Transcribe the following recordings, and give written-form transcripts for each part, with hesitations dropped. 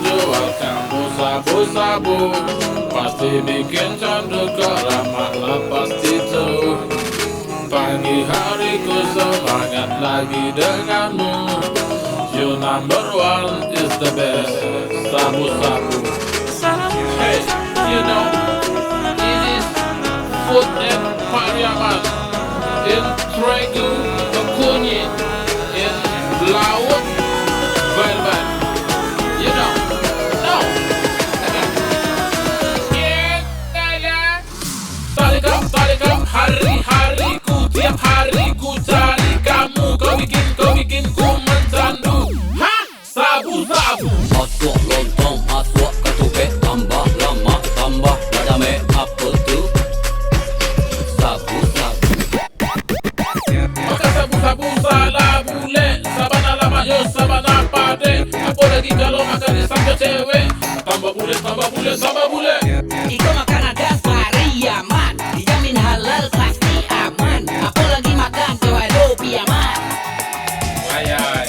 jual kamu sabu-sabu, pasti bikin candu keramat pasti tuh. Pagi hariku semangat lagi denganmu. You number one is the best, sabu-sabu. Hey, you know, it is food and Pariaman in Tregu, Kekunyi, in Laut, Bail-Bail. You know, no. Talikam, hari-hariku, tiap hari ku cari kamu. Kau bikin ku mencandu. Hah? Sabu-sabu. Masuk lontong, masuk ketupet, tambah lama, tambah rame, apa tuh? Sabu-sabu. Maka sabu-sabu salah bule, sabana lama yo sabana pade. Apa lagi kalau makan sampai cewek? Tambah bule, tambah bule. Iko makan ada Pariaman, dijamin halal pasti aman. Apalagi makan Jodopi aman. Ayai.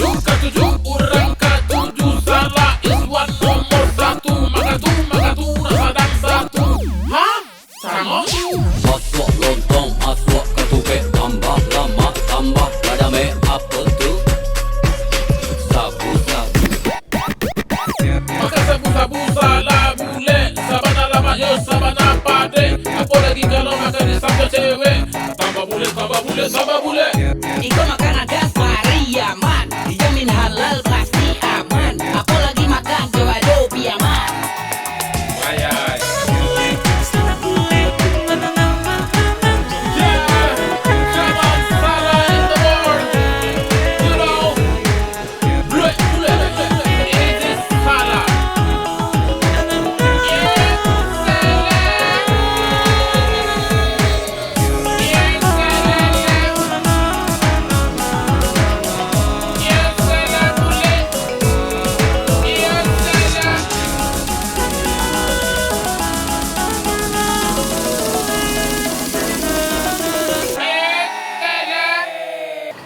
Ketujuh, orang ketujuh salah Iswan nomor satu. Makatu, rasa satu. Hah? Sama tu. Masuk lontong, masuk ketupet, tambah lama, tambah rame, apa tuh? Sabu-sabu. Maka sabu-sabu salah bule, sabana lama yo sabana pade. Apa lagi kalau makan sampai cewek? Tambah bule. Iko makan ada Pariaman, dijamin halal pasti aman. Apalagi makan Jodopi aman. Ayai.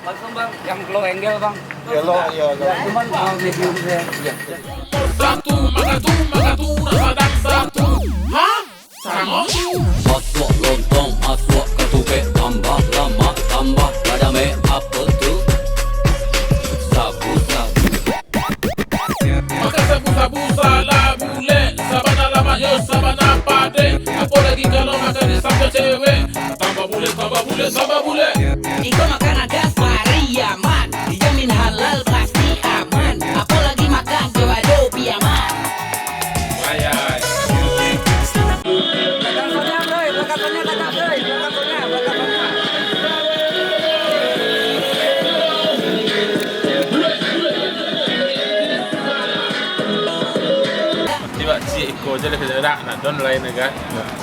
Langsung bang, yang glow angle bang. Yellow, iya. Cuman medium saya. Satu, makatu, rasa satu. Hah? Sama tu. Masuk lontong, masuk ketupet, tambah lama, tambah rame, apa tuh? Sabu-sabu. Maka sabu-sabu salah bule, sabana lama yo sabana pade. Apa lagi kalau makan sampai cewek? Tambah bule. Iko makan ada Pariaman, dijamin halal pasti aman. Apalagi makan Jodopi aman. Ayai. Tiba si Iko je lebih dak nak don lain kan.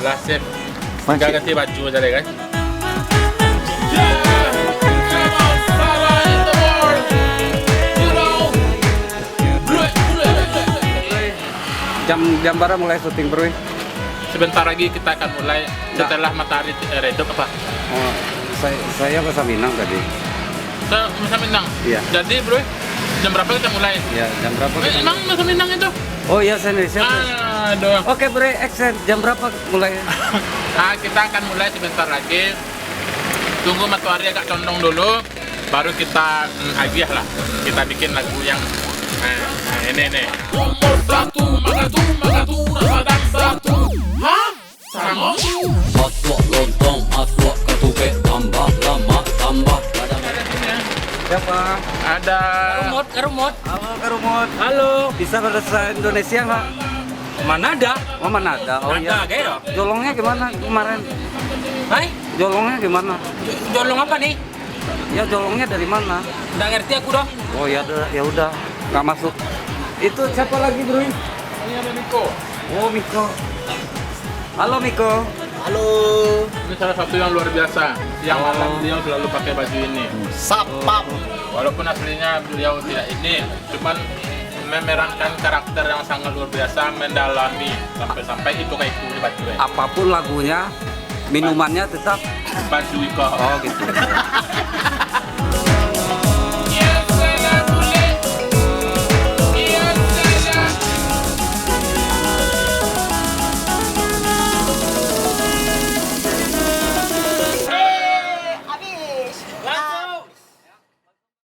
Last set. Maka ganti baju aja deh kan. Jam berapa mulai syuting bro? Sebentar lagi kita akan mulai setelah matahari redup apa? Oh, saya bahasa Minang tadi. Kita Masa Minang. Iya. Jadi bro, jam berapa kita mulai? Ya, jam berapa? kita- Emang Masa Minang itu? Oh iya, saya Indonesia. Aduh. Oke bre, action. Jam berapa mulai? Kita akan mulai sebentar lagi. Tunggu matahari agak condong dulu, baru kita agiah lah. Kita bikin lagu yang ini nih. Nomor satu, makatu, rasa satu. Hah? Sama tu. Masuk lontong, masuk ketupet, tambah lama, tambah rame. Siapa? Ada Karumot. Halo Karumot. Halo. Bisa bahasa Indonesia nggak? Mana ada? Oh Manada. Oh iya. Manada, kayak dong. Jolongnya gimana kemarin? Hai? Jolongnya gimana? Jolong apa nih? Ya jolongnya dari mana? Nggak ngerti aku dong. Oh ya udah, nggak masuk. Itu siapa lagi bro? Ini ada Miko. Oh Miko. Halo Miko. Halo. Ini salah satu yang luar biasa. Yang malam beliau selalu pakai baju ini. Sapap. Walaupun aslinya beliau tidak ini, cuman memerankan karakter yang sangat luar biasa, mendalami sampai itu kayak itu di baju. Apapun lagunya, minumannya tetap. Baju Iko. Oh gitu.